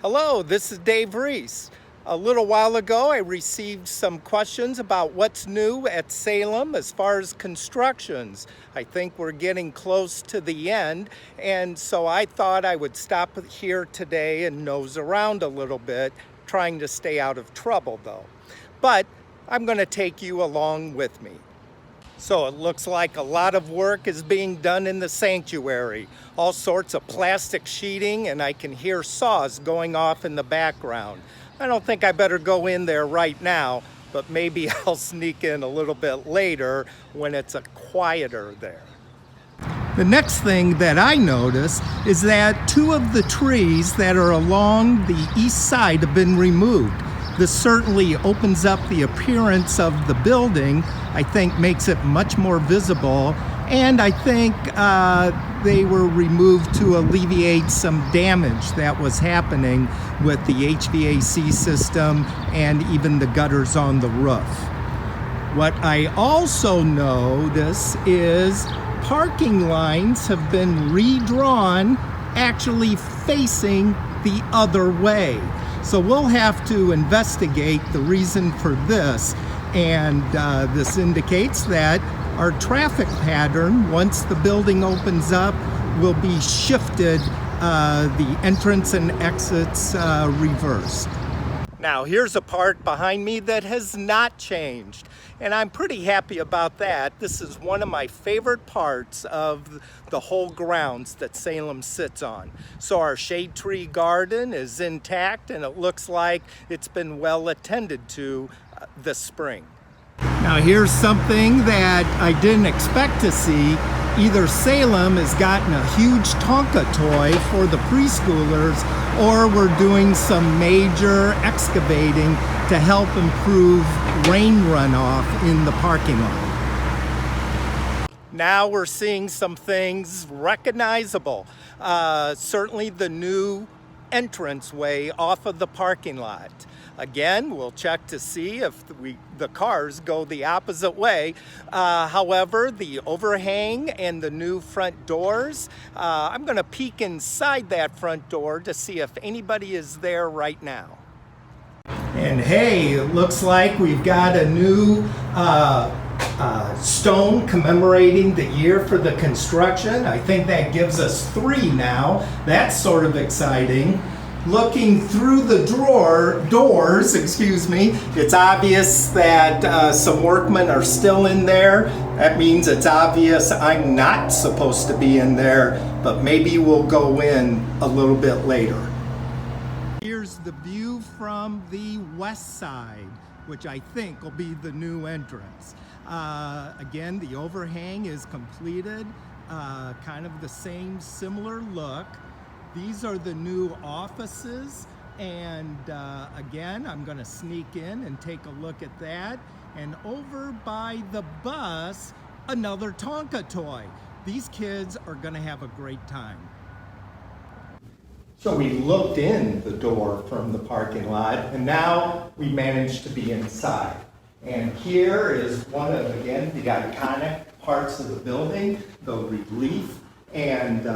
Hello, this is Dave Reese. A little while ago, I received some questions about what's new at Salem as far as constructions. I think we're getting close to the end, and so I thought I would stop here today and nose around a little bit, trying to stay out of trouble though. But I'm going to take you along with me. So it looks like a lot of work is being done in the sanctuary. All sorts of plastic sheeting, and I can hear saws going off in the background. I don't think I better go in there right now, but maybe I'll sneak in a little bit later when it's quieter there. The next thing that I noticed is that two of the trees that are along the east side have been removed. This certainly opens up the appearance of the building, I think makes it much more visible, and I think they were removed to alleviate some damage that was happening with the HVAC system and even the gutters on the roof. What I also notice is parking lines have been redrawn, actually facing the other way. So we'll have to investigate the reason for this, and this indicates that our traffic pattern, once the building opens up, will be shifted, the entrance and exits reversed. Now here's a part behind me that has not changed, and I'm pretty happy about that. This is one of my favorite parts of the whole grounds that Salem sits on. So our shade tree garden is intact, and it looks like it's been well attended to this spring. Now here's something that I didn't expect to see. Either Salem has gotten a huge Tonka toy for the preschoolers, or we're doing some major excavating to help improve rain runoff in the parking lot. Now we're seeing some things recognizable. Certainly the new entranceway off of the parking lot. Again, we'll check to see if the cars go the opposite way. However, the overhang and the new front doors, I'm going to peek inside that front door to see if anybody is there right now. And hey, it looks like we've got a new stone commemorating the year for the construction. I think that gives us 3 now. That's sort of exciting. Looking through the doors, it's obvious that some workmen are still in there. That means it's obvious I'm not supposed to be in there, but maybe we'll go in a little bit later. Here's the view from the west side, which I think will be the new entrance. Again, the overhang is completed, kind of the same similar look. These are the new offices, and again, I'm going to sneak in and take a look at that. And over by the bus, another Tonka toy. These kids are going to have a great time. So we looked in the door from the parking lot, and now we managed to be inside. And here is one of, again, the iconic parts of the building, the relief, and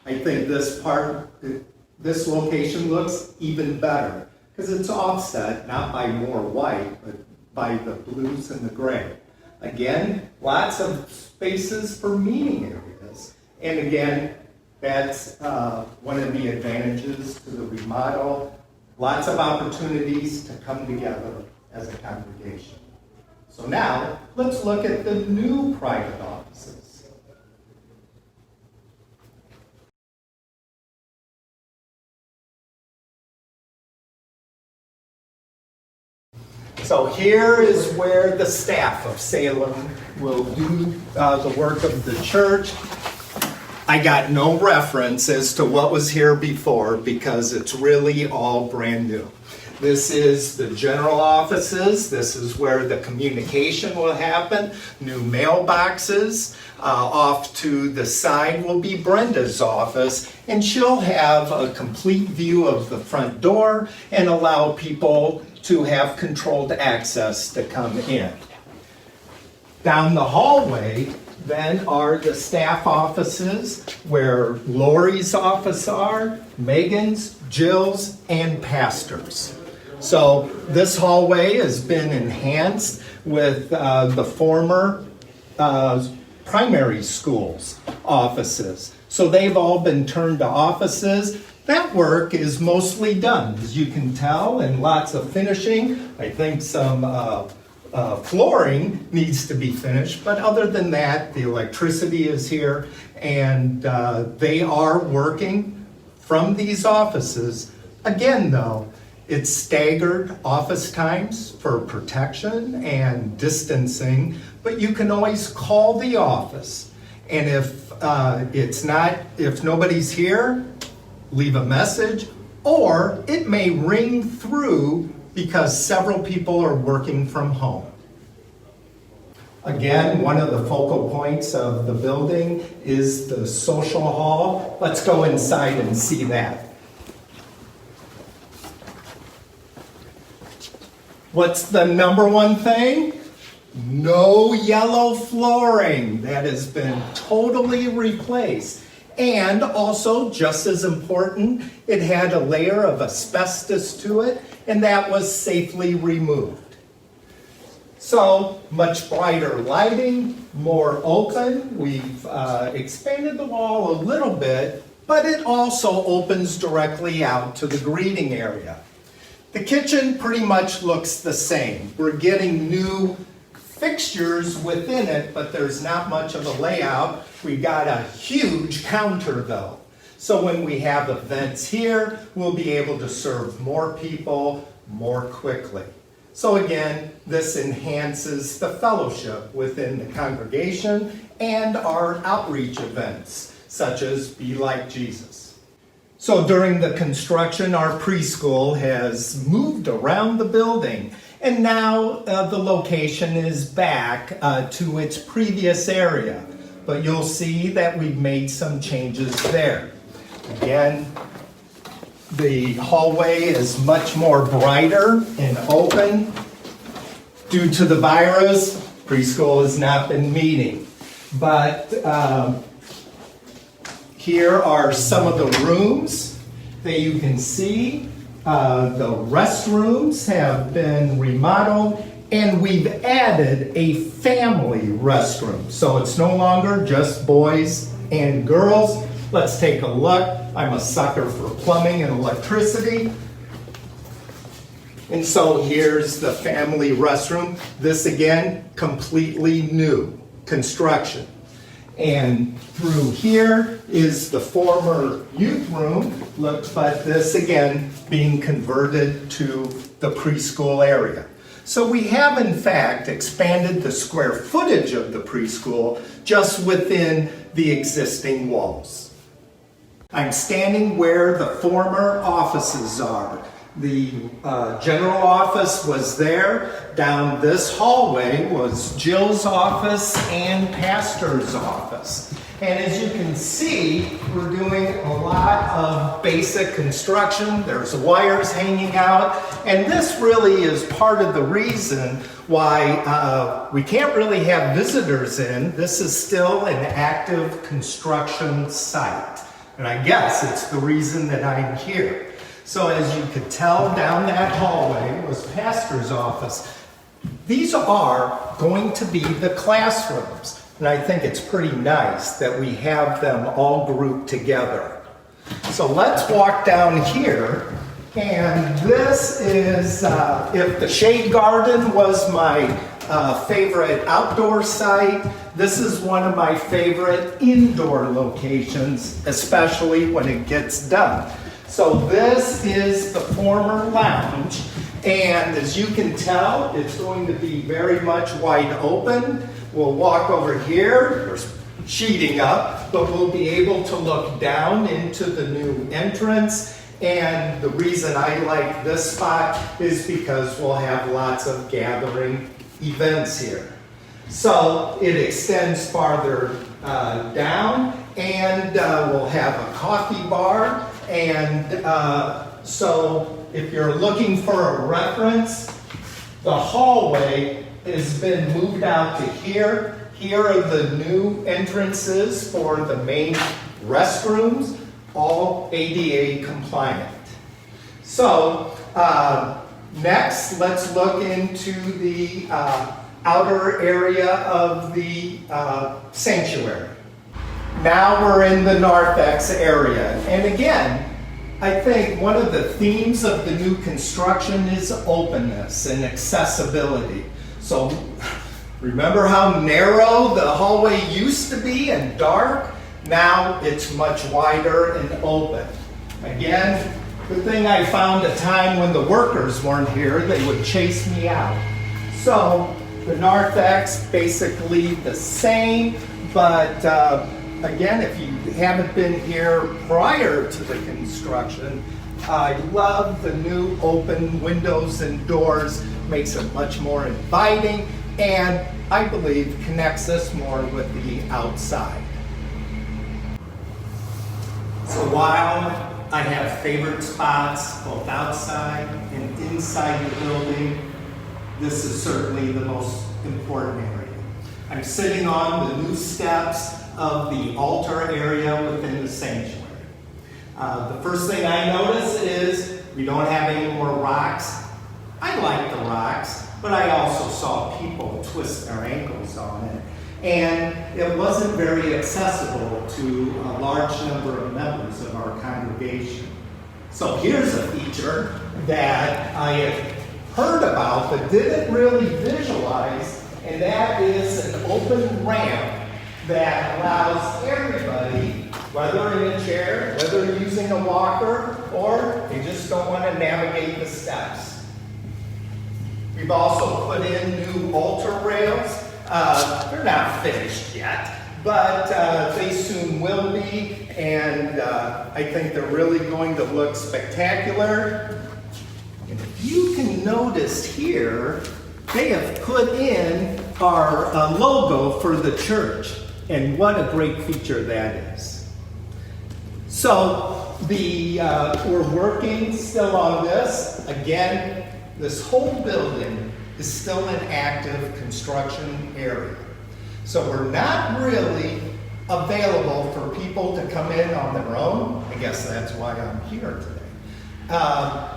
I think this location looks even better because it's offset not by more white, but by the blues and the gray. Again, lots of spaces for meeting areas. And again, that's one of the advantages to the remodel. Lots of opportunities to come together as a congregation. So now, let's look at the new private offices. So here is where the staff of Salem will do the work of the church. I got no reference as to what was here before because it's really all brand new. This is the general offices. This is where the communication will happen. New mailboxes. Off to the side will be Brenda's office, and she'll have a complete view of the front door and allow people to have controlled access to come in. Down the hallway, then are the staff offices where Lori's office are, Megan's, Jill's, and Pastor's. So this hallway has been enhanced with the former primary school's offices. So they've all been turned to offices. That work is mostly done, as you can tell, and lots of finishing. I think some flooring needs to be finished, but other than that, the electricity is here, and they are working from these offices. Again, though, it's staggered office times for protection and distancing, but you can always call the office. And if if nobody's here, leave a message, or it may ring through because several people are working from home. Again, one of the focal points of the building is the social hall. Let's go inside and see that. What's the number one thing? No yellow flooring. That has been totally replaced. And also, just as important, it had a layer of asbestos to it, and that was safely removed. So, much brighter lighting, more open. We've expanded the wall a little bit, but it also opens directly out to the greeting area. The kitchen pretty much looks the same. We're getting new fixtures within it, but there's not much of a layout. We got a huge counter though. So when we have events here, we'll be able to serve more people more quickly. So again, this enhances the fellowship within the congregation and our outreach events, such as Be Like Jesus. So during the construction, our preschool has moved around the building, and now the location is back to its previous area. But you'll see that we've made some changes there. Again, the hallway is much more brighter and open. Due to the virus, preschool has not been meeting. But here are some of the rooms that you can see. The restrooms have been remodeled, and we've added a family restroom. So it's no longer just boys and girls. Let's take a look. I'm a sucker for plumbing and electricity. And so here's the family restroom. This again, completely new construction. And through here is the former youth room, but this again being converted to the preschool area. So we have in fact expanded the square footage of the preschool just within the existing walls. I'm standing where the former offices are. The general office was there. Down this hallway was Jill's office and Pastor's office. And as you can see, we're doing a lot of basic construction. There's wires hanging out. And this really is part of the reason why we can't really have visitors in. This is still an active construction site. And I guess it's the reason that I'm here. So as you could tell, down that hallway was Pastor's office. These are going to be the classrooms. And I think it's pretty nice that we have them all grouped together. So let's walk down here. And this is, if the shade garden was my favorite outdoor site, this is one of my favorite indoor locations, especially when it gets done. So this is the former lounge, and as you can tell, it's going to be very much wide open. We'll walk over here, there's sheeting up, but we'll be able to look down into the new entrance. And the reason I like this spot is because we'll have lots of gathering events here. So it extends farther down, and we'll have a coffee bar. And so if you're looking for a reference, the hallway has been moved out to here. Here are the new entrances for the main restrooms, all ADA compliant. So next, let's look into the outer area of the sanctuary. Now we're in the narthex area. And again, I think one of the themes of the new construction is openness and accessibility. So remember how narrow the hallway used to be and dark? Now it's much wider and open. Again, good thing I found a time when the workers weren't here, they would chase me out. So the narthex, basically the same, but again, if you haven't been here prior to the construction, I love the new open windows and doors, makes it much more inviting, and I believe connects us more with the outside. So while I have favorite spots both outside and inside the building, this is certainly the most important area. I'm sitting on the new steps of the altar area within the sanctuary. The first thing I notice is we don't have any more rocks. I like the rocks, but I also saw people twist their ankles on it. And it wasn't very accessible to a large number of members of our congregation. So here's a feature that I had heard about but didn't really visualize, and that is an open ramp that allows everybody, whether in a chair, whether using a walker, or they just don't want to navigate the steps. We've also put in new altar rails. They're not finished yet, but they soon will be, and I think they're really going to look spectacular. And if you can notice here, they have put in our logo for the church, and what a great feature that is. So we're working still on this. Again, this whole building is still an active construction area. So we're not really available for people to come in on their own. I guess that's why I'm here today.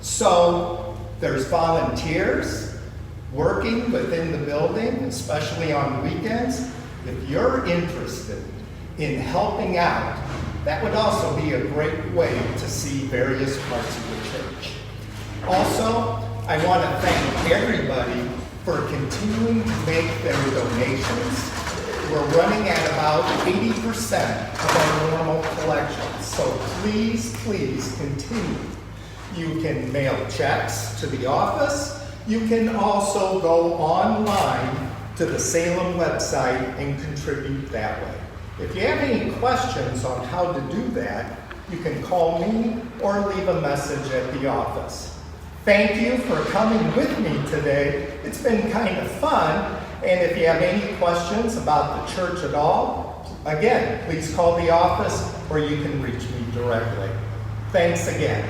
So there's volunteers working within the building, especially on weekends. If you're interested in helping out, that would also be a great way to see various parts of the church. Also, I want to thank everybody for continuing to make their donations. We're running at about 80% of our normal collections, so please, please continue. You can mail checks to the office. You can also go online to the Salem website and contribute that way. If you have any questions on how to do that, you can call me or leave a message at the office. Thank you for coming with me today. It's been kind of fun, and if you have any questions about the church at all, again, please call the office or you can reach me directly. Thanks again.